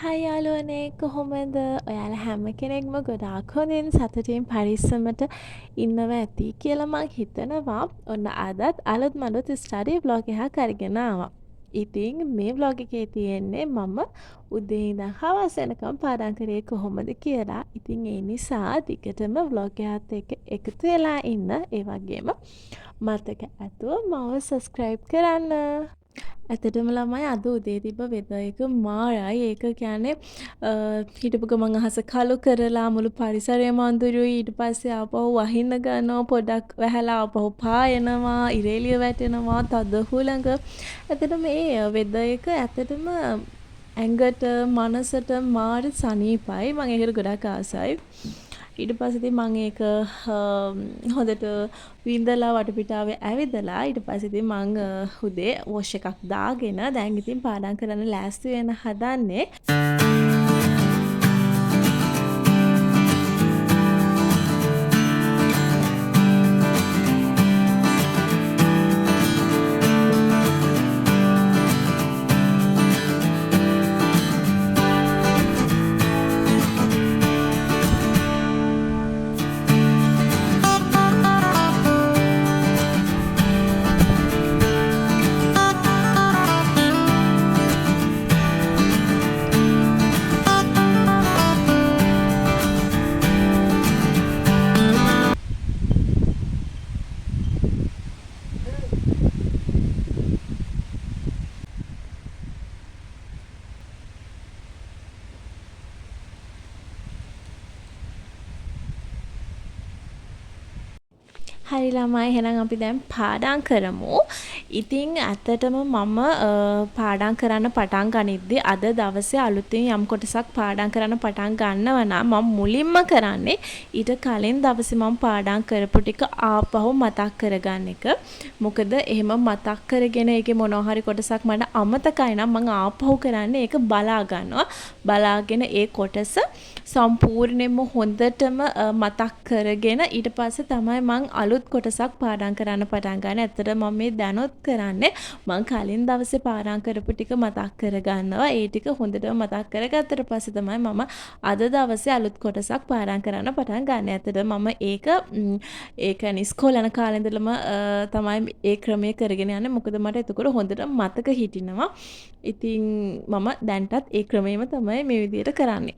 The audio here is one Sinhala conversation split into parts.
හයි යාළුවනේ කොහොමද? ඔයාලා හැම කෙනෙක්ම ගොඩාක් හොඳින් සතුටින් පරිස්සමට ඉන්නවා ඇති කියලා මං හිතනවා. ඔන්න අදත් අලුත් මලුත් ස්ටඩි බ්ලොග් එකක් අරගෙන ආවා. ඉතින් මේ බ්ලොග් එකේ තියෙන්නේ මම උදේ ඉඳන් හවස වෙනකම් පාඩම් කරේ කොහොමද කියලා. ඉතින් ඒ නිසා දිගටම බ්ලොග් එකත් එක්ක එකතු වෙලා ඉන්න. ඒ වගේම මතක ඇතුව මාව සබ්ස්ක්‍රයිබ් කරන්න. ඇතටම ළමයි අද උදේ තිබ්බ වෙදර් එක මාරයි. ඒක කියන්නේ හිටපු ගමන් අහස කළු කරලා මුළු පරිසරයම අඳුරුයි. ඊට පස්සේ ආපහු වහින්න ගන්නවා, පොඩක් වැහැලා ආපහු පායනවා, ඉරේලිය වැටෙනවා, තද හුළඟ. ඇත්තටම මේ වෙදර් එක ඇත්තටම ඇඟට මනසට මාර සනීපයි. මම ඒකට ගොඩක් ආසයි. ඊට පස්සේ ඉතින් මම ඒක හොඳට විඳලා වටපිටාවේ ඇවිදලා ඊට පස්සේ ඉතින් මම උදේ වොෂ් එකක් දාගෙන දැන් ඉතින් පාඩම් කරන්න ලෑස්ති වෙන්න හදන්නේ. හරි ළමයි එහෙනම් අපි දැන් පාඩම් කරමු. ඉතින් ඇත්තටම මම පාඩම් කරන්න පටන් ගනිද්දි අද දවසේ අලුතින් යම් කොටසක් පාඩම් කරන්න පටන් ගන්නවා නම් මම මුලින්ම කරන්නේ ඊට කලින් දවසේ මම පාඩම් කරපු ටික ආපහු මතක් කරගන්න එක. මොකද එහෙම මතක් කරගෙන ඒකේ මොනවා හරි කොටසක් මට අමතකයි නම් මම ආපහු කරන්නේ ඒක බලා ගන්නවා. බලාගෙන ඒ කොටස සම්පූර්ණයෙන්ම හොඳටම මතක් කරගෙන ඊට පස්සේ තමයි මම අලුත් කොටසක් පාඩම් කරන්න පටන් ගන්න. ඇත්තට මම මේ දැනුත් කරන්නේ මම කලින් දවසේ පාඩම් කරපු ටික මතක් කරගන්නවා. ඒ ටික හොඳටම මතක් කරගත්තට පස්සේ තමයි මම අද දවසේ අලුත් කොටසක් පාඩම් කරන්න පටන් ගන්න. ඇත්තට මම ඒ කියන්නේ ඉස්කෝලේ යන කාලේ ඉඳලම තමයි ඒ ක්‍රමය කරගෙන යන්නේ. මොකද මට එතකොට හොඳට මතක හිටිනවා. ඉතින් මම දැන්ටත් ඒ ක්‍රමෙම තමයි මේ විදිහට කරන්නේ.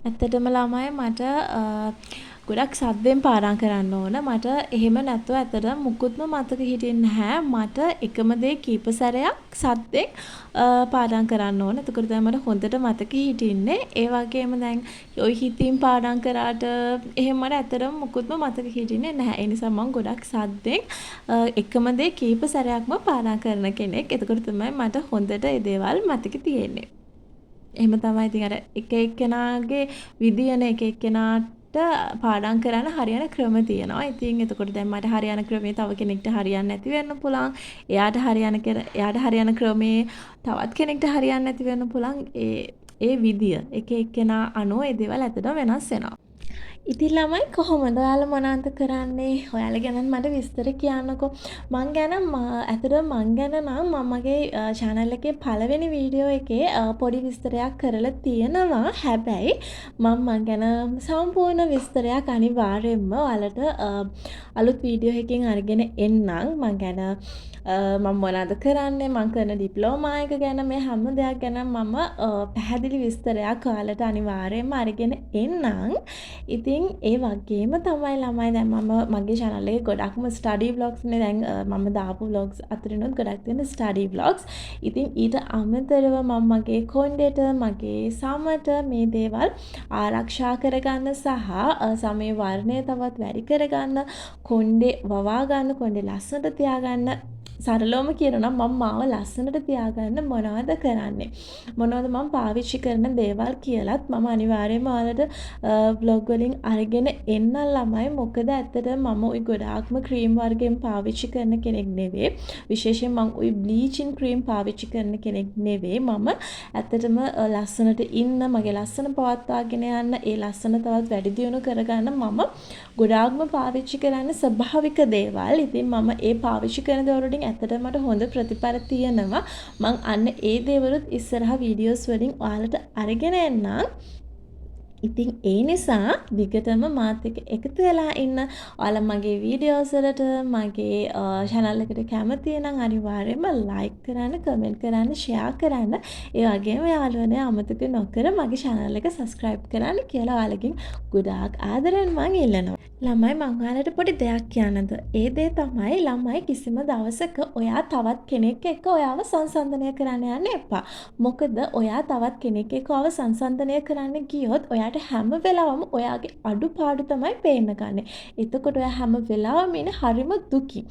ඇත්තටම ළමයි මට ගොඩක් සද්දෙන් පාඩම් කරන්න ඕන. මට එහෙම නැතුව ඇත්තට මුකුත්ම මතක හිටින්නේ නැහැ. මට එකම දේ කීප සැරයක් සද්දෙන් පාඩම් කරන්න ඕන. එතකොට තමයි මට හොඳට මතක හිටින්නේ. ඒ වගේම දැන් ඔය හිතින් පාඩම් කරාට එහෙම මට ඇත්තටම මුකුත්ම මතක හිටින්නේ නැහැ. ඒ නිසා මම ගොඩක් සද්දෙන් එකම දේ කීප සැරයක්ම පාඩම් කරන කෙනෙක්. එතකොට තමයි මට හොඳට ඒ දේවල් මතක තියෙන්නේ. එහෙම තමයි ඉතින් අර එක එක්කෙනාගේ විදියන එක එක්කෙනාට පාඩම් කරන්න හරියන ක්‍රම තියෙනවා. ඉතින් එතකොට දැන් මට හරියන ක්‍රමේ තව කෙනෙක්ට හරියන්නේ නැති වෙන්න පුළුවන්. එයාට හරියන ක්‍රමේ තවත් කෙනෙක්ට හරියන්නේ නැති වෙන්න පුළුවන්. ඒ විදිය එක එක්කෙනා අනුව ඒ දේවල් ඇත්තටම වෙනස් වෙනවා. ඉතින් ළමයි කොහොමද? ඔයාලා මොනවද කරන්නේ? ඔයාලා ගැන මට විස්තර කියන්නකෝ. මං ගැන ඇත්තටම මං ගැන නම් මම මගේ channel එකේ පළවෙනි වීඩියෝ එකේ පොඩි විස්තරයක් කරලා තියෙනවා. හැබැයි මං ගැන සම්පූර්ණ විස්තරයක් අනිවාර්යයෙන්ම ඔයාලට අලුත් වීඩියෝ එකකින් අරගෙන එන්නම්. මං ගැන මම මොනවද කරන්නේ? මං කරන ඩිප්ලෝමා එක ගැන මේ හැම දෙයක් ගැන මම පැහැදිලි විස්තරයක් ඔයාලට අනිවාර්යයෙන්ම අරගෙන එන්නම්. ඉතින් ඒ වගේම තමයි ළමයි දැන් මම මගේ channel එකේ ගොඩක්ම study vlogs නේ දැන් මම දාපු vlogs අතරිනුත් ගොඩක් තියෙන study vlogs. ඉතින් ඊට අමතරව මම මගේ කොණ්ඩේට මගේ සමට මේ දේවල් ආරක්ෂා කරගන්න සහ සමේ වර්ණය තවත් වැඩි කරගන්න කොණ්ඩේ වවා ගන්න කොණ්ඩේ ලස්සනට තියාගන්න සරලවම කියනවා මම මාව ලස්සනට තියාගන්න මොනවද කරන්නේ මොනවද මම පාවිච්චි කරන දේවල් කියලාත් මම අනිවාර්යයෙන්ම ඔයාලට vlog වලින් අරගෙන එන්න ළමයි මොකද ඇත්තටම මම ওই ගොඩාක්ම ක්‍රීම් වර්ගෙන් පාවිච්චි කරන කෙනෙක් නෙවෙයි විශේෂයෙන් මම ওই බ්ලීචින් ක්‍රීම් පාවිච්චි කරන කෙනෙක් නෙවෙයි මම ඇත්තටම ලස්සනට ඉන්න මගේ ලස්සන පවත්වාගෙන යන්න ඒ ලස්සන තවත් වැඩි දියුණු කරගන්න මම ගොඩාක්ම පාවිච්චි කරන්නේ ස්වභාවික දේවල්. ඉතින් මම ඒ පාවිච්චි කරන දේවල් වලින් ඇත්තටම මට හොඳ ප්‍රතිඵල තියෙනවා. මං අන්න ඒ දේවලුත් ඉස්සරහා වීඩියෝස් වලින් ඔයාලට අරගෙන එන්නම්. ඉතින් ඒ නිසා දිගටම මාත් එක්ක එකතු වෙලා ඉන්න. ඔයාලා මගේ වීඩියෝස් වලට මගේ channel එකට කැමති නම් අනිවාර්යයෙන්ම like කරන්න, comment කරන්න, share කරන්න. ඒ වගේම යාළුවනේ අමතක නොකර මගේ channel එක subscribe කරන්න කියලා ඔයාලගෙන් ගොඩාක් ආදරෙන් මං ඉල්ලනවා. ළමයි මං ඔයාලට පොඩි දෙයක් කියන්නද? ඒ දේ තමයි ළමයි කිසිම දවසක ඔයා තවත් කෙනෙක් එක්ක ඔයාව සංසන්දනය කරන්න යන්න එපා. මොකද ඔයා තවත් කෙනෙක් එක්ක ඔයාව සංසන්දනය කරන්න ගියොත් ඔයාට හැම වෙලාවම ඔයාගේ අඩුපාඩු තමයි පේන්න ගන්න. එතකොට ඔයා හැම වෙලාවම ඉන්නේ හරිම දුකි.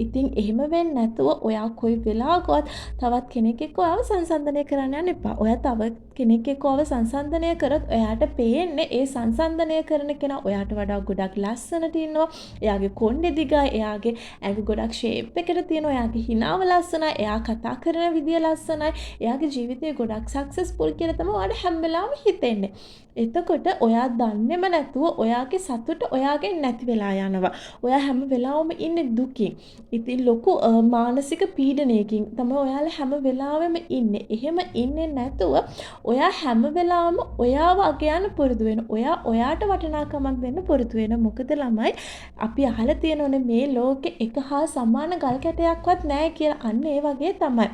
ඉතින් එහෙම වෙන්නේ නැතුව ඔයා කොයි වෙලාවකවත් තවත් කෙනෙක් එක්ක ඔයාව සංසන්දනය කරන්න යන්න එපා. ඔයා තවත් කෙනෙක් එක්ක ඔයාව සංසන්දනය කරොත් ඔයාට පේන්නේ ඒ සංසන්දනය කරන කෙනා ඔයාට වඩා ගොඩක් ලස්සනට ඉන්නවා. එයාගේ කොණ්ඩේ දිගයි, එයාගේ ඇඟ ගොඩක් ෂේප් එකට තියෙනවා, එයාගේ හිනාව ලස්සනයි, එයා කතා කරන විදිය ලස්සනයි, එයාගේ ජීවිතේ ගොඩක් සක්සස්ෆුල් කියලා තමයි ඔයාට හැම වෙලාවෙම හිතෙන්නේ. එතකොට ඔයා දන්නේම නැතුව ඔයාගේ සතුට ඔයාගෙන් නැති වෙලා යනවා. ඔයා හැම වෙලාවෙම ඉන්නේ දුකින්. ඉතින් ලොකු මානසික පීඩනයකින් තමයි ඔයාලා හැම වෙලාවෙම ඉන්නේ. එහෙම ඉන්නේ නැතුව ඔයා හැම වෙලාවෙම ඔයාව අගයන්න පුරුදු වෙන. ඔයා ඔයාට වටිනාකමක් දෙන්න පුරුදු වෙන. මොකද ළමයි අපි අහලා තියෙනෝනේ මේ ලෝකේ එක හා සමාන ගල් කැටයක්වත් නැහැ කියලා. අන්න ඒ වගේ තමයි.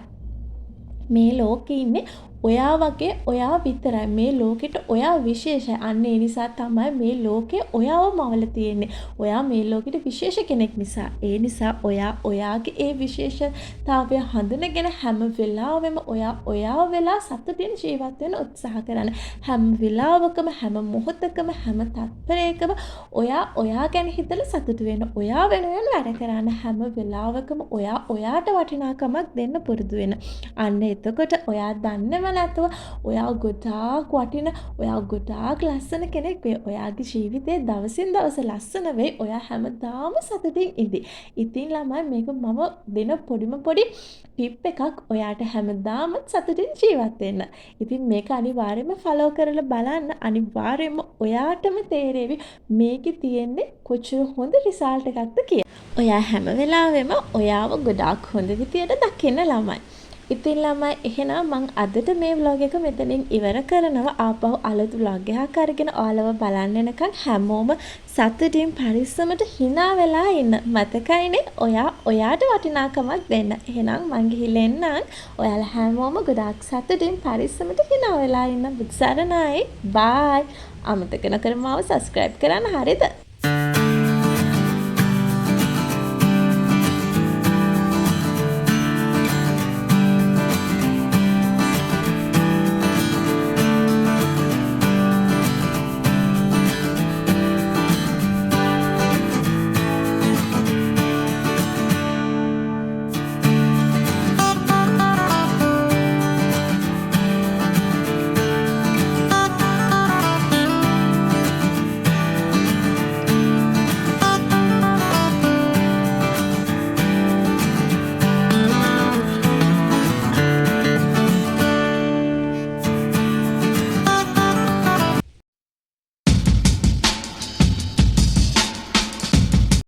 මේ ලෝකේ ඉන්නේ ඔයා වගේ ඔයා විතරයි. මේ ලෝකෙට ඔයා විශේෂයි. අන්න ඒ නිසා තමයි මේ ලෝකේ ඔයාව මවල තියෙන්නේ. ඔයා මේ ලෝකෙට විශේෂ කෙනෙක් නිසා. ඒ නිසා ඔයා ඔයාගේ ඒ විශේෂතාවය හඳුනගෙන හැම වෙලාවෙම ඔයා වෙලා සතුටින් ජීවත් වෙන්න උත්සාහ කරන්න. හැම වෙලාවකම හැම මොහොතකම හැම තත්පරයකම ඔයා ගැන හිතලා සතුටු වෙන්න. ඔයා වෙනුවෙන් වැඩ කරන්න. හැම වෙලාවකම ඔයාට වටිනාකමක් දෙන්න පුරුදු වෙන්න. අන්න එතකොට ඔයා දන්නේම නැතුව ඔයා ගොඩාක් වටින ඔයා ගොඩාක් ලස්සන කෙනෙක් වෙයි. ඔයාගේ ජීවිතේ දවසින් දවස ලස්සන වෙයි. ඔයා හැමදාම සතුටින් ඉඳි. ඉතින් ළමයි මේක මම දෙන පොඩි ටිප් එකක් ඔයාට හැමදාම සතුටින් ජීවත් වෙන්න. ඉතින් මේක අනිවාර්යයෙන්ම ෆලෝ කරලා බලන්න. අනිවාර්යයෙන්ම ඔයාටම තේරෙවි මේකේ තියෙන්නේ කොච්චර හොඳ රිසල්ට් එකක්ද කියලා. ඔයා හැම වෙලාවෙම ඔයාව ගොඩාක් හොඳ විදියට දකින්න ළමයි. ඉතින් ළමයි එහෙනම් මං අදට මේ vlog එක මෙතනින් ඉවර කරනවා. ආපහු අලුත් vlog එකක් අරගෙන ඔයාලව බලන්න එනකන් හැමෝම සතුටින් පරිස්සමට hina වෙලා ඉන්න. මතකයිනේ ඔයාට වටිනාකමක් දෙන්න. එහෙනම් මං ගිහිල්ලා එන්නම්. ඔයාලා හැමෝම ගොඩාක් සතුටින් පරිස්සමට hina වෙලා ඉන්න. බුත් සරණයි. බයි. අමතක නොකර මාව subscribe කරන්න හරිද?